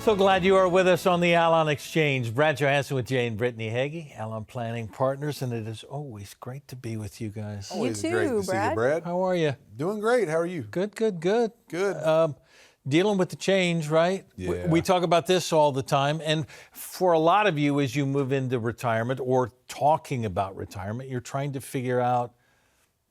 So glad you are with us on the Allon Exchange. Brad Johansson with Jay and Brittany Hagy, Allon Planning Partners, and it is always great to be with you guys. Always You too, great to see you, Brad. How are you? Doing great. How are you? Good. Good. Dealing with the change, right? Yeah. We talk about this all the time. And for a lot of you, as you move into retirement or talking about retirement, you're trying to figure out,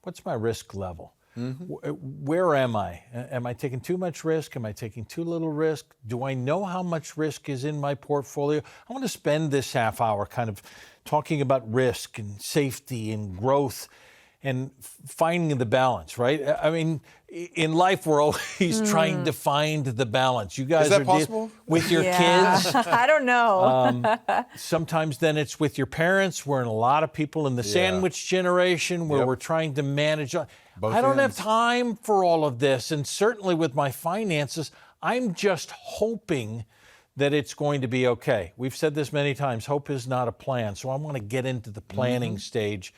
what's my risk level? Where am I? Am I taking too much risk? Am I taking too little risk? Do I know how much risk is in my portfolio? I want to spend this half hour kind of talking about risk and safety and growth and finding the balance, right? I mean, in life, we're always trying to find the balance. You guys Is that are possible? with your kids. I don't know. Sometimes then it's with your parents. We're in a lot of people in the sandwich generation where we're trying to manage. Both I don't have ends. time for all of this. And certainly with my finances, I'm just hoping that it's going to be okay. We've said this many times, hope is not a plan. So I want to get into the planning stage.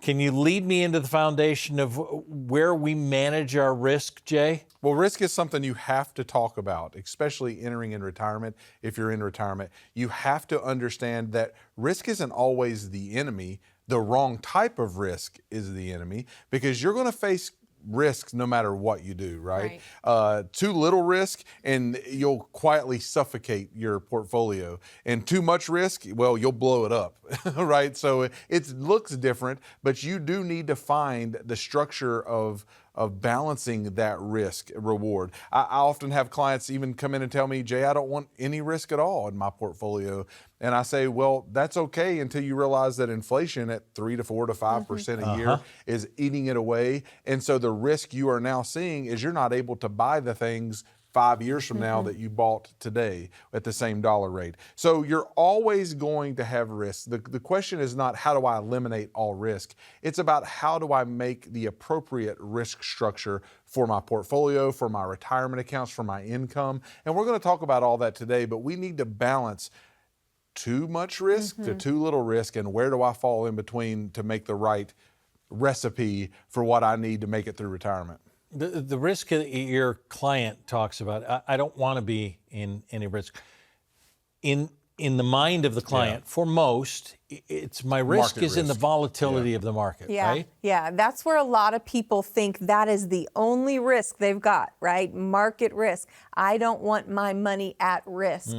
Can you lead me into the foundation of where we manage our risk, Jay? Well, risk is something you have to talk about, especially entering in retirement. If you're in retirement, you have to understand that risk isn't always the enemy. The wrong type of risk is the enemy, because you're going to face risks no matter what you do, right? Too little risk and you'll quietly suffocate your portfolio. And too much risk, well, you'll blow it up, right? So it looks different, but you do need to find the structure of balancing that risk reward. I often have clients even come in and tell me, Jay, I don't want any risk at all in my portfolio. And I say, well, that's okay until you realize that inflation at 3 to 4 to 5% a year is eating it away. And so the risk you are now seeing is you're not able to buy the things 5 years from now that you bought today at the same dollar rate. So you're always going to have risks. The question is not how do I eliminate all risk? It's about how do I make the appropriate risk structure for my portfolio, for my retirement accounts, for my income. And we're going to talk about all that today, but we need to balance too much risk to too little risk, and where do I fall in between to make the right recipe for what I need to make it through retirement. The risk that your client talks about, I don't want to be in any risk. In the mind of the client, for most, it's my risk Market is in the risk. volatility of the market, right? Yeah, that's where a lot of people think that is the only risk they've got, right? Market risk. I don't want my money at risk.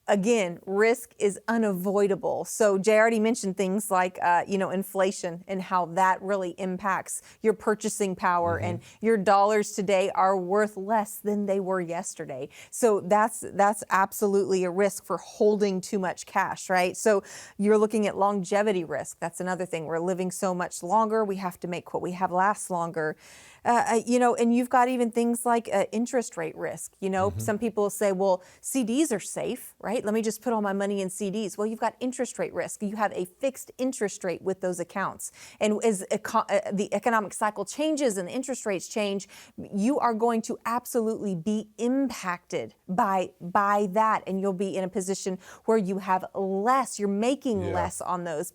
Again, risk is unavoidable. So Jay already mentioned things like, inflation and how that really impacts your purchasing power, and your dollars today are worth less than they were yesterday. So that's absolutely a risk for holding too much cash, right? So you're looking at longevity risk. That's another thing. We're living so much longer. We have to make what we have last longer. And you've got even things like interest rate risk. Some people say, well, CDs are safe, right? Let me just put all my money in CDs. Well, you've got interest rate risk. You have a fixed interest rate with those accounts. And as the economic cycle changes and the interest rates change, you are going to absolutely be impacted by that. And you'll be in a position where you have less, you're making less on those.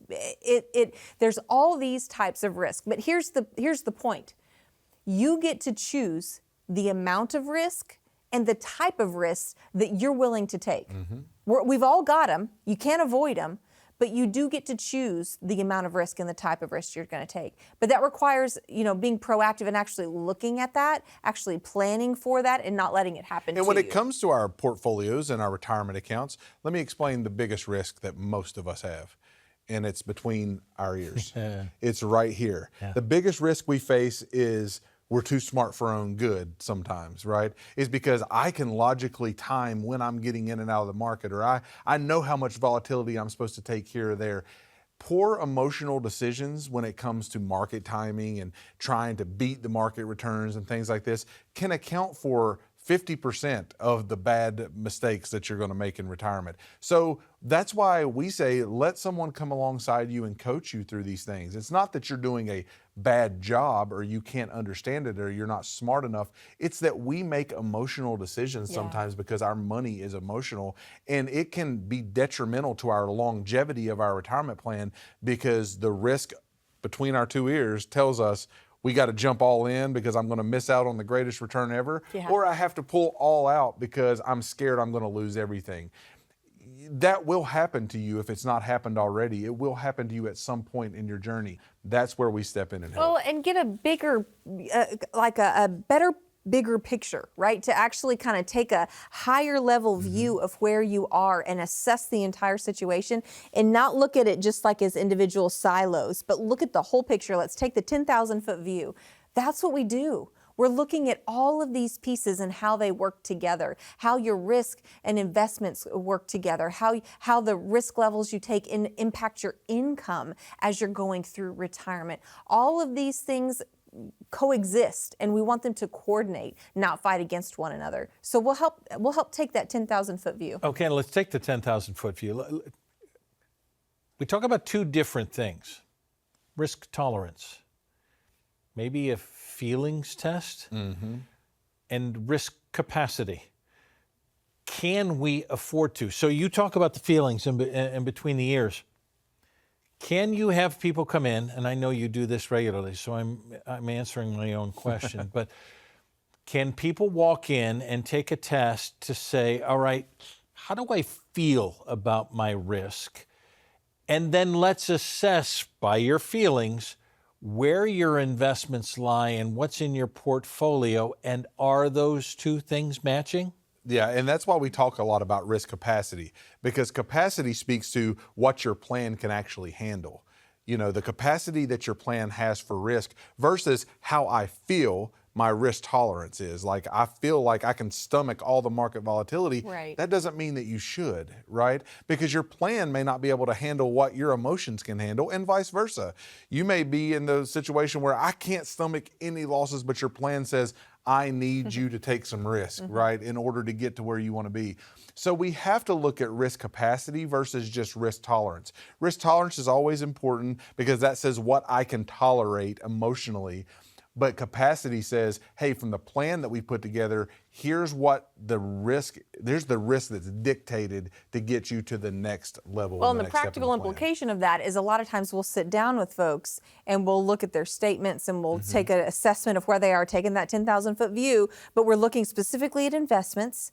There's all these types of risk. But here's the point. You get to choose the amount of risk and the type of risk that you're willing to take. We've all got them. You can't avoid them, but you do get to choose the amount of risk and the type of risk you're going to take. But that requires, being proactive and actually looking at that, actually planning for that, and not letting it happen to you. And when it comes to our portfolios and our retirement accounts, let me explain the biggest risk that most of us have. And it's between our ears. It's right here. The biggest risk we face is we're too smart for our own good sometimes, right? Is because I can logically time when I'm getting in and out of the market, or I know how much volatility I'm supposed to take here or there. Poor emotional decisions when it comes to market timing and trying to beat the market returns and things like this can account for 50% of the bad mistakes that you're going to make in retirement. So that's why we say let someone come alongside you and coach you through these things. It's not that you're doing a bad job or you can't understand it or you're not smart enough. It's that we make emotional decisions sometimes because our money is emotional, and it can be detrimental to our longevity of our retirement plan because the risk between our two ears tells us we got to jump all in because I'm going to miss out on the greatest return ever, Yeah. or I have to pull all out because I'm scared I'm going to lose everything. That will happen to you if it's not happened already. It will happen to you at some point in your journey. That's where we step in and help. Well, and get a bigger, a better, bigger picture, right? To actually kind of take a higher level view of where you are and assess the entire situation and not look at it just like as individual silos, but look at the whole picture. Let's take the 10,000-foot view. That's what we do. We're looking at all of these pieces and how they work together, how your risk and investments work together, how the risk levels you take impact your income as you're going through retirement. All of these things coexist, and we want them to coordinate, not fight against one another. So we'll help take that 10,000-foot view. Okay, let's take the 10,000-foot view. We talk about two different things: risk tolerance, maybe a feelings test, and risk capacity. Can we afford to? So you talk about the feelings in between the ears. Can you have people come in, and I know you do this regularly, so I'm answering my own question, but can people walk in and take a test to say, all right, how do I feel about my risk? And then let's assess by your feelings where your investments lie and what's in your portfolio, and are those two things matching? Yeah, and that's why we talk a lot about risk capacity, because capacity speaks to what your plan can actually handle. You know, the capacity that your plan has for risk versus how I feel my risk tolerance is. Like, I feel like I can stomach all the market volatility. Right. That doesn't mean that you should, right? Because your plan may not be able to handle what your emotions can handle, and vice versa. You may be in the situation where I can't stomach any losses, but your plan says, I need you to take some risk, right, in order to get to where you want to be. So we have to look at risk capacity versus just risk tolerance. Risk tolerance is always important because that says what I can tolerate emotionally. But capacity says, hey, from the plan that we put together, here's the risk that's dictated to get you to the next level. Well, and the the next step in practical the plan. implication of that is a lot of times we'll sit down with folks and we'll look at their statements and we'll take an assessment of where they are, taking that 10,000-foot view, but we're looking specifically at investments,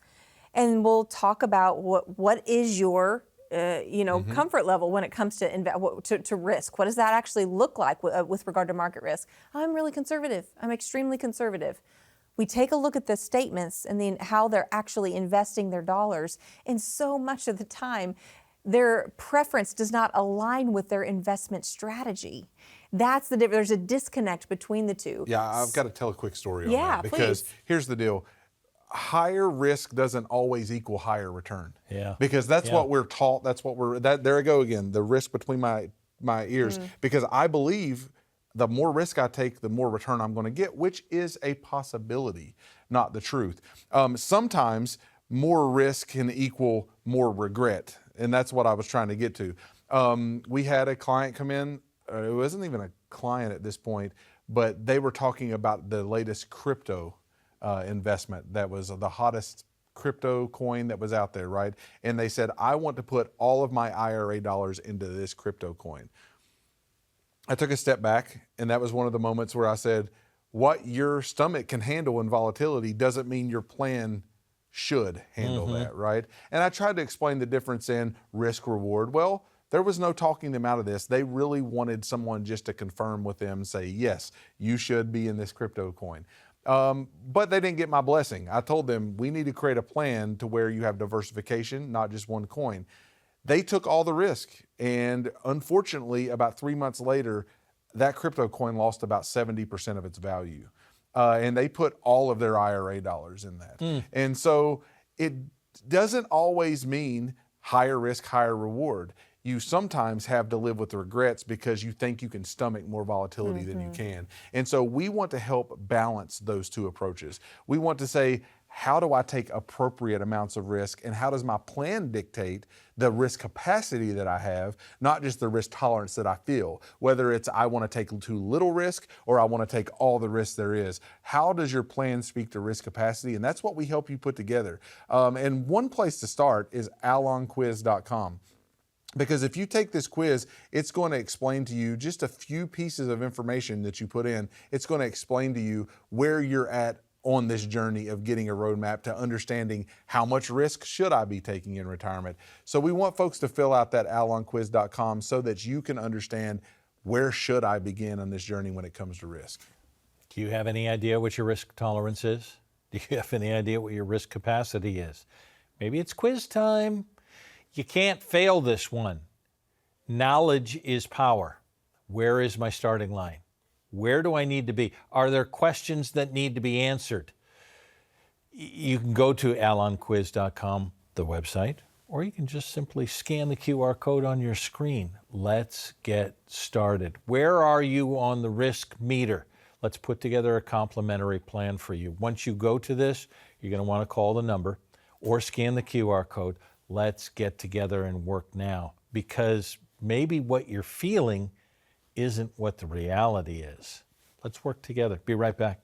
and we'll talk about what is your comfort level when it comes to risk. What does that actually look like with regard to market risk? I'm really conservative. I'm extremely conservative. We take a look at the statements and then how they're actually investing their dollars, and so much of the time, their preference does not align with their investment strategy. That's the difference. There's a disconnect between the two. Yeah, I've got to tell a quick story on Yeah, that, because please. here's the deal. Higher risk doesn't always equal higher return. Yeah. Because that's Yeah. what we're taught. There I go again, the risk between my ears. Because I believe the more risk I take, the more return I'm going to get, which is a possibility, not the truth. Sometimes more risk can equal more regret. And that's what I was trying to get to. We had a client come in. It wasn't even a client at this point, but they were talking about the latest crypto investment that was the hottest crypto coin that was out there, right? And they said, I want to put all of my IRA dollars into this crypto coin. I took a step back, and that was one of the moments where I said, what your stomach can handle in volatility doesn't mean your plan should handle that, right? And I tried to explain the difference in risk reward. Well, there was no talking them out of this. They really wanted someone just to confirm with them, say, yes, you should be in this crypto coin. But they didn't get my blessing. I told them we need to create a plan to where you have diversification, not just one coin. They took all the risk. And unfortunately, about 3 months later, that crypto coin lost about 70% of its value. And they put all of their IRA dollars in that. And so it doesn't always mean higher risk, higher reward. You sometimes have to live with the regrets because you think you can stomach more volatility than you can. And so we want to help balance those two approaches. We want to say, how do I take appropriate amounts of risk, and how does my plan dictate the risk capacity that I have, not just the risk tolerance that I feel, whether it's I want to take too little risk or I want to take all the risk there is. How does your plan speak to risk capacity? And that's what we help you put together. And one place to start is allonquiz.com. Because if you take this quiz, it's going to explain to you just a few pieces of information that you put in. It's going to explain to you where you're at on this journey of getting a roadmap to understanding how much risk should I be taking in retirement. So we want folks to fill out that allonquiz.com so that you can understand where should I begin on this journey when it comes to risk. Do you have any idea what your risk tolerance is? Do you have any idea what your risk capacity is? Maybe it's quiz time. You can't fail this one. Knowledge is power. Where is my starting line? Where do I need to be? Are there questions that need to be answered? You can go to allonquiz.com, the website, or you can just simply scan the QR code on your screen. Let's get started. Where are you on the risk meter? Let's put together a complimentary plan for you. Once you go to this, you're going to want to call the number or scan the QR code. Let's get together and work now, because maybe what you're feeling isn't what the reality is. Let's work together. Be right back.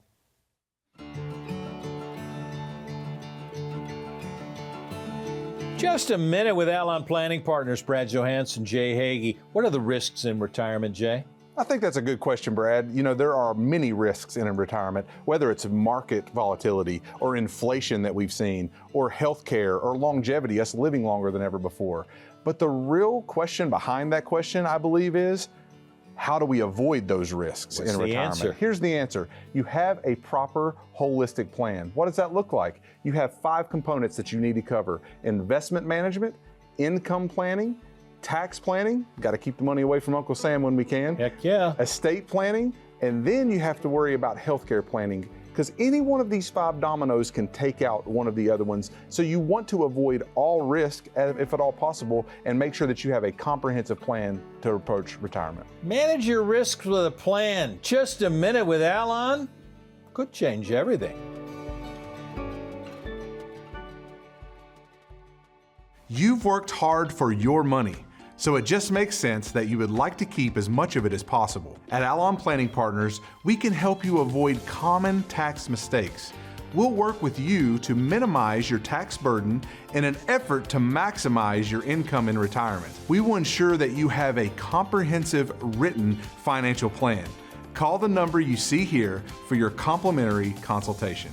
Just a minute with Allon Planning Partners, Brad Johansson, Jay Hagy. What are the risks in retirement, Jay? I think that's a good question, Brad. You know, there are many risks in retirement, whether it's market volatility or inflation that we've seen, or healthcare or longevity, us living longer than ever before. But the real question behind that question, I believe, is how do we avoid those risks in retirement? Answer? Here's the answer. You have a proper holistic plan. What does that look like? You have 5 components that you need to cover: investment management, income planning, tax planning, got to keep the money away from Uncle Sam when we can. Heck yeah. Estate planning, and then you have to worry about healthcare planning, because any one of these 5 dominoes can take out one of the other ones. So you want to avoid all risk, if at all possible, and make sure that you have a comprehensive plan to approach retirement. Manage your risks with a plan. Just a minute with Allon could change everything. You've worked hard for your money, so it just makes sense that you would like to keep as much of it as possible. At Allon Planning Partners, we can help you avoid common tax mistakes. We'll work with you to minimize your tax burden in an effort to maximize your income in retirement. We will ensure that you have a comprehensive written financial plan. Call the number you see here for your complimentary consultation.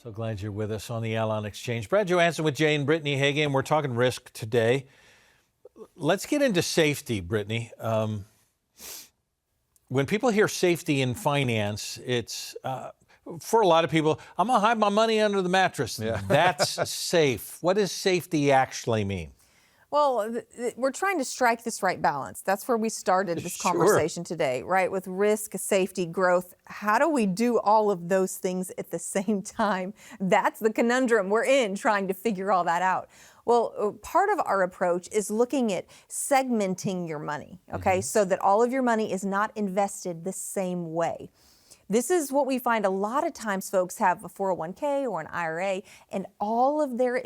So glad you're with us on the Allon Exchange. Brad Johansson with Jay and Brittany Hagy, and we're talking risk today. Let's get into safety, Brittany. When people hear safety in finance, it's, for a lot of people, I'm going to hide my money under the mattress. Yeah. That's safe. What does safety actually mean? Well, we're trying to strike this right balance. That's where we started this conversation today, right? With risk, safety, growth. How do we do all of those things at the same time? That's the conundrum we're in, trying to figure all that out. Well, part of our approach is looking at segmenting your money, okay? So that all of your money is not invested the same way. This is what we find a lot of times folks have a 401k or an IRA, and all of their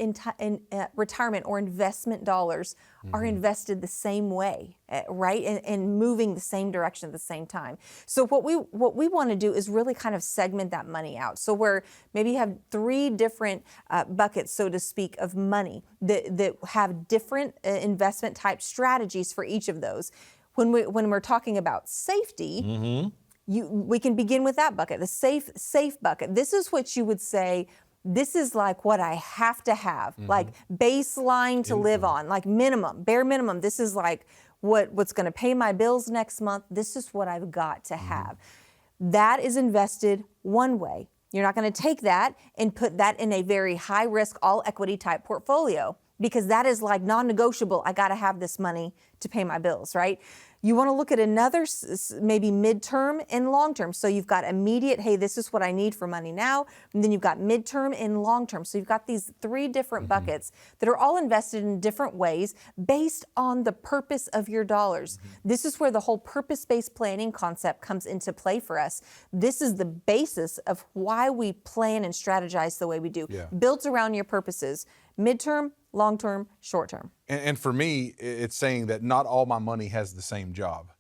retirement or investment dollars are invested the same way, right? And moving the same direction at the same time. So what we want to do is really kind of segment that money out. So where maybe you have 3 different buckets, so to speak, of money that have different investment type strategies for each of those. When we're talking about safety, we can begin with that bucket, the safe bucket. This is what you would say, this is like what I have to have, like baseline to live on, like minimum, bare minimum. This is like what's going to pay my bills next month. This is what I've got to have. That is invested one way. You're not going to take that and put that in a very high risk, all equity type portfolio, because that is like non-negotiable. I got to have this money to pay my bills, right? You want to look at another, maybe midterm and long-term. So you've got immediate, hey, this is what I need for money now. And then you've got midterm and long-term. So you've got these 3 different buckets that are all invested in different ways based on the purpose of your dollars. This is where the whole purpose-based planning concept comes into play for us. This is the basis of why we plan and strategize the way we do, built around your purposes, midterm, long-term, short-term. And for me, it's saying that not all my money has the same job.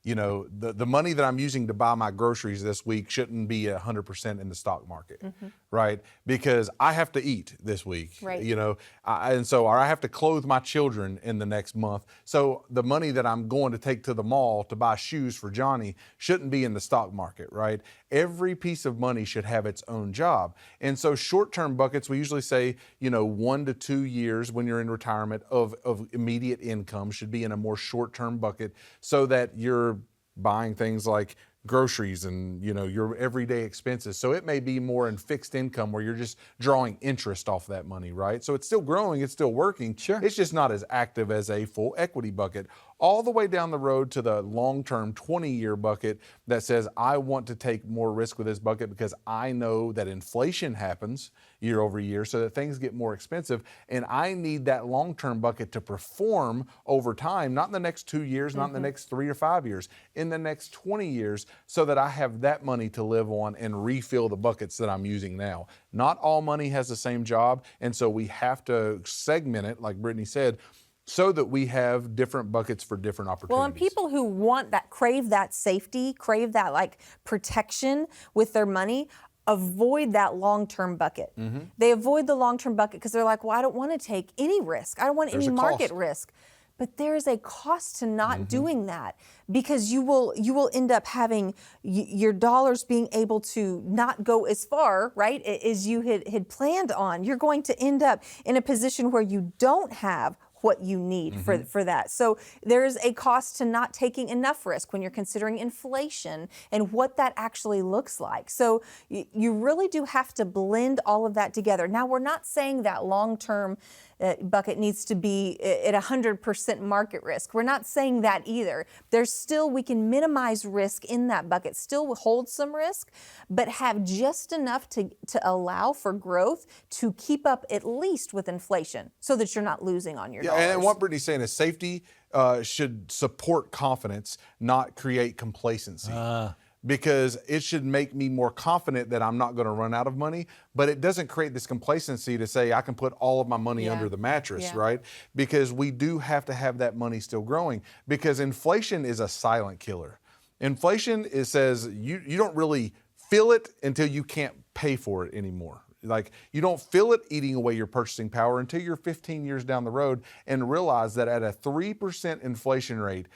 You know, the money that I'm using to buy my groceries this week shouldn't be 100% in the stock market, right? Because I have to eat this week, Right. you know, or I have to clothe my children in the next month. So the money that I'm going to take to the mall to buy shoes for Johnny shouldn't be in the stock market, right? Every piece of money should have its own job. And so short-term buckets, we usually say, 1 to 2 years when you're in retirement of immediate income should be in a more short-term bucket so that you're buying things like groceries and your everyday expenses. So it may be more in fixed income where you're just drawing interest off that money, right? So it's still growing, it's still working. Sure. It's just not as active as a full equity bucket. All the way down the road to the long-term 20-year bucket that says, I want to take more risk with this bucket because I know that inflation happens year over year so that things get more expensive. And I need that long-term bucket to perform over time, not in the next 2 years, not in the next 3 or 5 years, in the next 20 years, so that I have that money to live on and refill the buckets that I'm using now. Not all money has the same job, and so we have to segment it, like Brittany said, so that we have different buckets for different opportunities. Well, and people who want that, crave that safety, crave that like protection with their money, avoid that long-term bucket. They avoid the long-term bucket because they're like, well, I don't want to take any risk. I don't want There's any a market cost. risk. But there is a cost to not doing that because you will end up having your dollars being able to not go as far, right, as you had planned on. You're going to end up in a position where you don't have what you need for that. So there is a cost to not taking enough risk when you're considering inflation and what that actually looks like. So you really do have to blend all of that together. Now, we're not saying that long-term bucket needs to be at 100% market risk. We're not saying that either. There's still, we can minimize risk in that bucket, still hold some risk, but have just enough to allow for growth to keep up at least with inflation so that you're not losing on your dollars. And what Brittany's saying is safety should support confidence, not create complacency. Because it should make me more confident that I'm not going to run out of money, but it doesn't create this complacency to say I can put all of my money under the mattress, right? Because we do have to have that money still growing, because inflation is a silent killer. Inflation, it says you don't really feel it until you can't pay for it anymore. Like, you don't feel it eating away your purchasing power until you're 15 years down the road and realize that at a 3% inflation rate,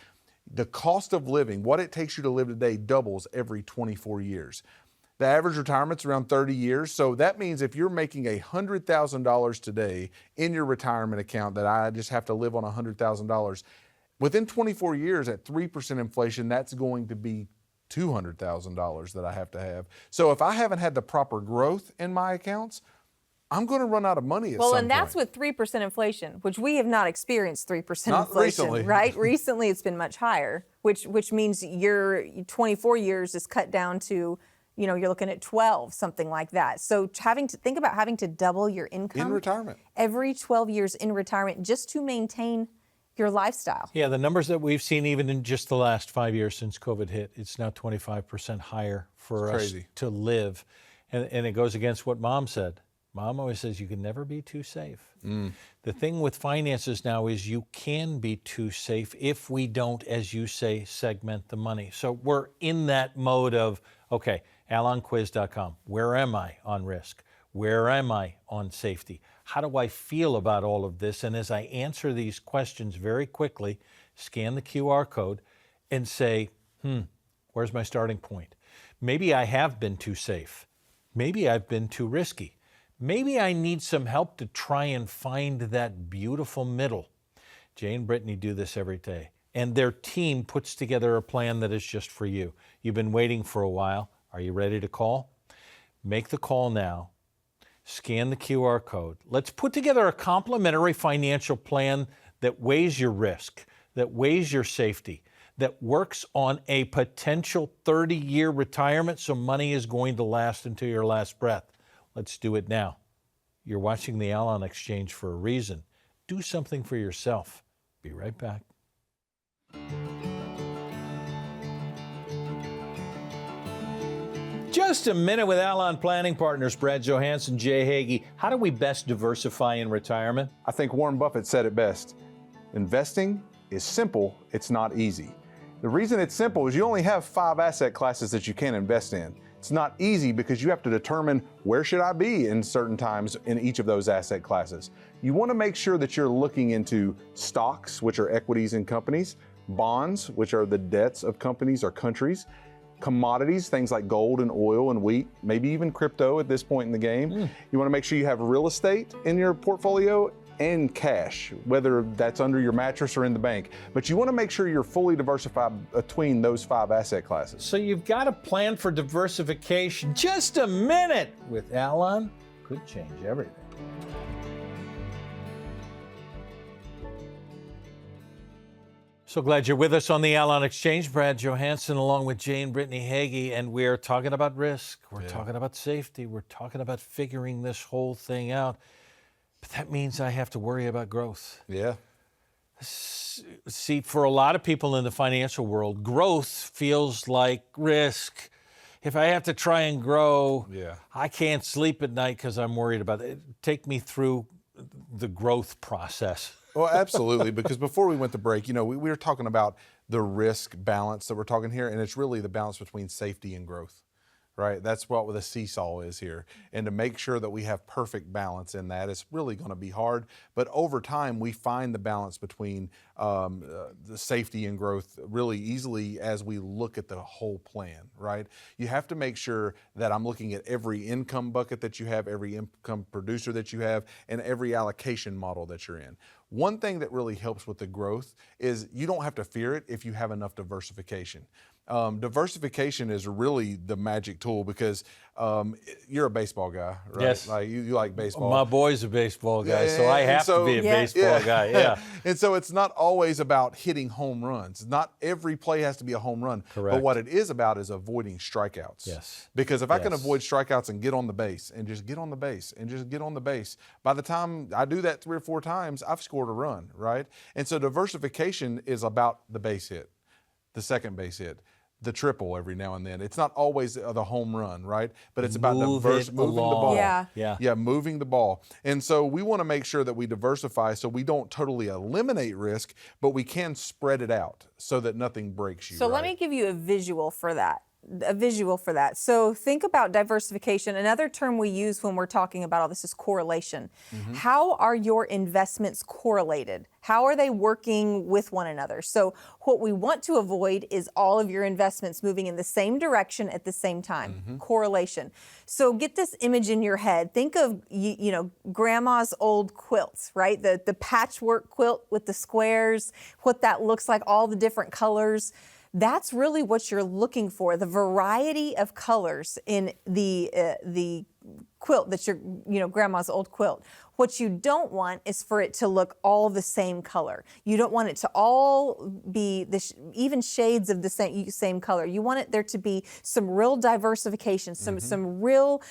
the cost of living, what it takes you to live today, doubles every 24 years. The average retirement's around 30 years. So that means if you're making $100,000 today in your retirement account, that I just have to live on $100,000, within 24 years at 3% inflation, that's going to be $200,000 that I have to have. So if I haven't had the proper growth in my accounts, I'm going to run out of money at some point. Well, and that's with 3% inflation, which we have not experienced 3% Not inflation, recently. right? Recently, it's been much higher, which means your 24 years is cut down to, you're looking at 12, something like that. So think about having to double your income in retirement every 12 years in retirement just to maintain your lifestyle. Yeah, the numbers that we've seen even in just the last 5 years since COVID hit, it's now 25% higher for us to live. And it goes against what Mom said. Mom always says you can never be too safe. The thing with finances now is you can be too safe if we don't, as you say, segment the money. So we're in that mode of, okay, allonquiz.com. Where am I on risk? Where am I on safety? How do I feel about all of this? And as I answer these questions very quickly, scan the QR code and say, where's my starting point? Maybe I have been too safe. Maybe I've been too risky. Maybe I need some help to try and find that beautiful middle. Jay and Brittany do this every day, and their team puts together a plan that is just for you. You've been waiting for a while. Are you ready to call? Make the call now. Scan the QR code. Let's put together a complimentary financial plan that weighs your risk, that weighs your safety, that works on a potential 30-year retirement so money is going to last until your last breath. Let's do it now. You're watching the Allon Exchange for a reason. Do something for yourself. Be right back. Just a minute with Allon Planning Partners, Brad Johansson, Jay Hagy. How do we best diversify in retirement? I think Warren Buffett said it best. Investing is simple, it's not easy. The reason it's simple is you only have 5 asset classes that you can invest in. It's not easy because you have to determine where should I be in certain times in each of those asset classes. You want to make sure that you're looking into stocks, which are equities in companies, bonds, which are the debts of companies or countries, commodities, things like gold and oil and wheat, maybe even crypto at this point in the game. You want to make sure you have real estate in your portfolio and cash, whether that's under your mattress or in the bank. But you want to make sure you're fully diversified between those 5 asset classes. So you've got a plan for diversification. Just a minute with Allon could change everything. So glad you're with us on the Allon Exchange. Brad Johansson along with Jane Brittany Hagy, and we're talking about risk. We're talking about safety. We're talking about figuring this whole thing out. But that means I have to worry about growth. Yeah. See, for a lot of people in the financial world, growth feels like risk. If I have to try and grow, I can't sleep at night because I'm worried about it. Take me through the growth process. Well, absolutely, because before we went to break, we were talking about the risk balance that we're talking here, and it's really the balance between safety and growth, right? That's what the seesaw is here. And to make sure that we have perfect balance in that, it's really going to be hard. But over time, we find the balance between the safety and growth really easily as we look at the whole plan, right? You have to make sure that I'm looking at every income bucket that you have, every income producer that you have, and every allocation model that you're in. One thing that really helps with the growth is you don't have to fear it if you have enough diversification. Diversification is really the magic tool because you're a baseball guy, right? Yes. Like you like baseball. My boy's a baseball guy, so I have to be a baseball guy. Yeah. And so it's not always about hitting home runs. Not every play has to be a home run. Correct. But what it is about is avoiding strikeouts. Yes. Because if I can avoid strikeouts and get on the base and just get on the base and just get on the base, by the time I do that 3 or 4 times, I've scored a run, right? And so diversification is about the base hit, the second base hit, the triple every now and then. It's not always the home run, right? But it's about moving the ball. Yeah. Moving the ball. And so we want to make sure that we diversify so we don't totally eliminate risk, but we can spread it out so that nothing breaks you. So let me give you a visual for that. So think about diversification. Another term we use when we're talking about all this is correlation. How are your investments correlated? How are they working with one another? So what we want to avoid is all of your investments moving in the same direction at the same time. Correlation. So get this image in your head. Think of grandma's old quilts, right? The patchwork quilt with the squares, what that looks like, all the different colors. That's really what you're looking for, the variety of colors in the quilt that's your grandma's old quilt. What you don't want is for it to look all the same color. You don't want it to all be even shades of the same color. You want there to be some real diversification, some real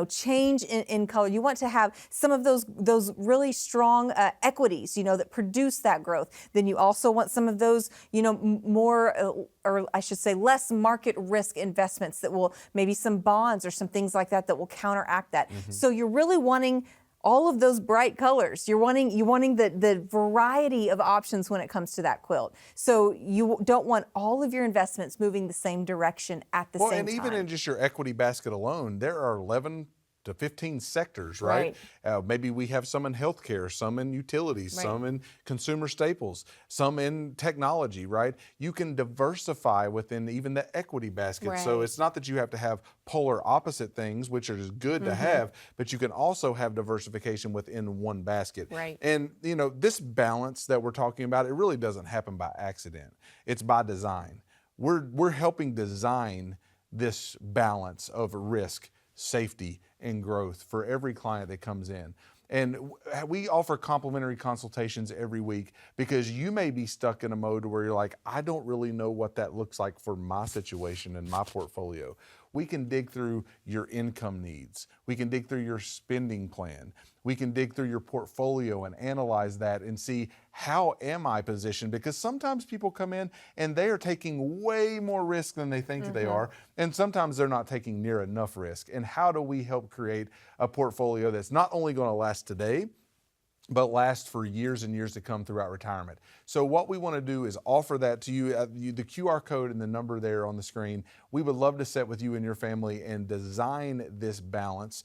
change in color. You want to have some of those really strong equities, that produce that growth. Then you also want some of those, more or I should say less market risk investments that will, maybe some bonds or some things like that will counteract that. So you're really wanting all of those bright colors. You're wanting the variety of options when it comes to that quilt. So you don't want all of your investments moving the same direction at the same time. Well, and even in just your equity basket alone, there are 11 to 15 sectors, right? Maybe we have some in healthcare, some in utilities, some in consumer staples, some in technology, right? You can diversify within even the equity basket. So it's not that you have to have polar opposite things, which are good to have, but you can also have diversification within one basket. And this balance that we're talking about, it really doesn't happen by accident. It's by design. We're helping design this balance of risk, safety, and growth for every client that comes in. And we offer complimentary consultations every week because you may be stuck in a mode where you're like, I don't really know what that looks like for my situation and my portfolio. We can dig through your income needs. We can dig through your spending plan. We can dig through your portfolio and analyze that and see, how am I positioned? Because sometimes people come in and they are taking way more risk than they think they are. And sometimes they're not taking near enough risk. And how do we help create a portfolio that's not only going to last today, but last for years and years to come throughout retirement. So what we want to do is offer that to you, the QR code and the number there on the screen. We would love to sit with you and your family and design this balance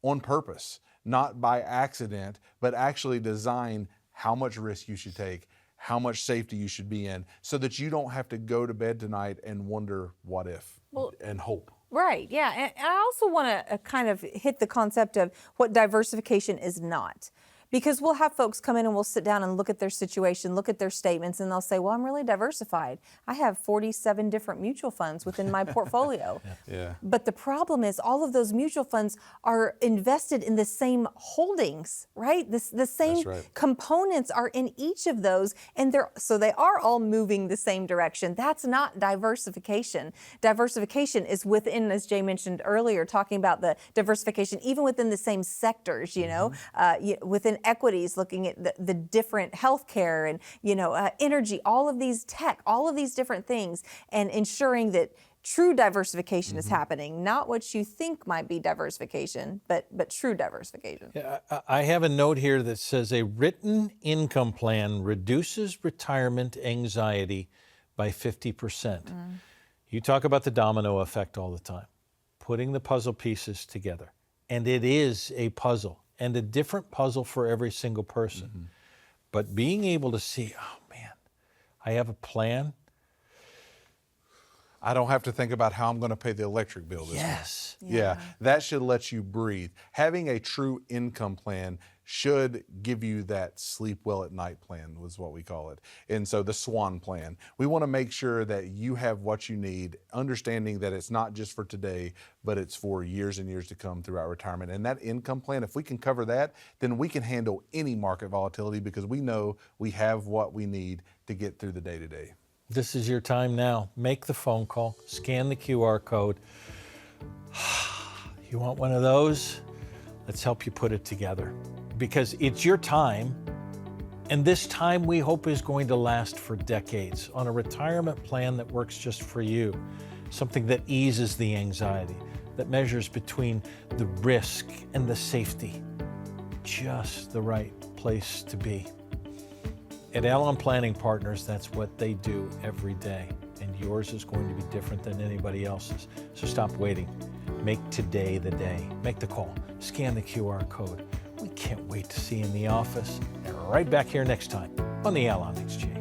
on purpose, not by accident, but actually design how much risk you should take, how much safety you should be in, so that you don't have to go to bed tonight and wonder what if and hope. Right, yeah. And I also want to kind of hit the concept of what diversification is not. Because we'll have folks come in and we'll sit down and look at their situation, look at their statements, and they'll say, well, I'm really diversified. I have 47 different mutual funds within my portfolio. Yeah. But the problem is all of those mutual funds are invested in the same holdings, right? The same components are in each of those, and so they are all moving the same direction. That's not diversification. Diversification is within, as Jay mentioned earlier, talking about the diversification even within the same sectors, within equities, looking at the different healthcare and energy, all of these tech, all of these different things, and ensuring that true diversification is happening, not what you think might be diversification, but true diversification. Yeah, I have a note here that says a written income plan reduces retirement anxiety by 50%. You talk about the domino effect all the time, putting the puzzle pieces together, and it is a puzzle. And a different puzzle for every single person. But being able to see, oh man, I have a plan. I don't have to think about how I'm going to pay the electric bill this month. Yeah, that should let you breathe. Having a true income plan should give you that sleep well at night plan, was what we call it. And so the SWAN plan. We want to make sure that you have what you need, understanding that it's not just for today, but it's for years and years to come throughout retirement. And that income plan, if we can cover that, then we can handle any market volatility because we know we have what we need to get through the day-to-day. This is your time now. Make the phone call, scan the QR code. You want one of those? Let's help you put it together. Because it's your time, and this time we hope is going to last for decades on a retirement plan that works just for you, something that eases the anxiety, that measures between the risk and the safety, just the right place to be. At Allon Planning Partners, that's what they do every day, and yours is going to be different than anybody else's. So stop waiting. Make today the day. Make the call. Scan the QR code. We can't wait to see you in the office. And right back here next time on the Allon Exchange.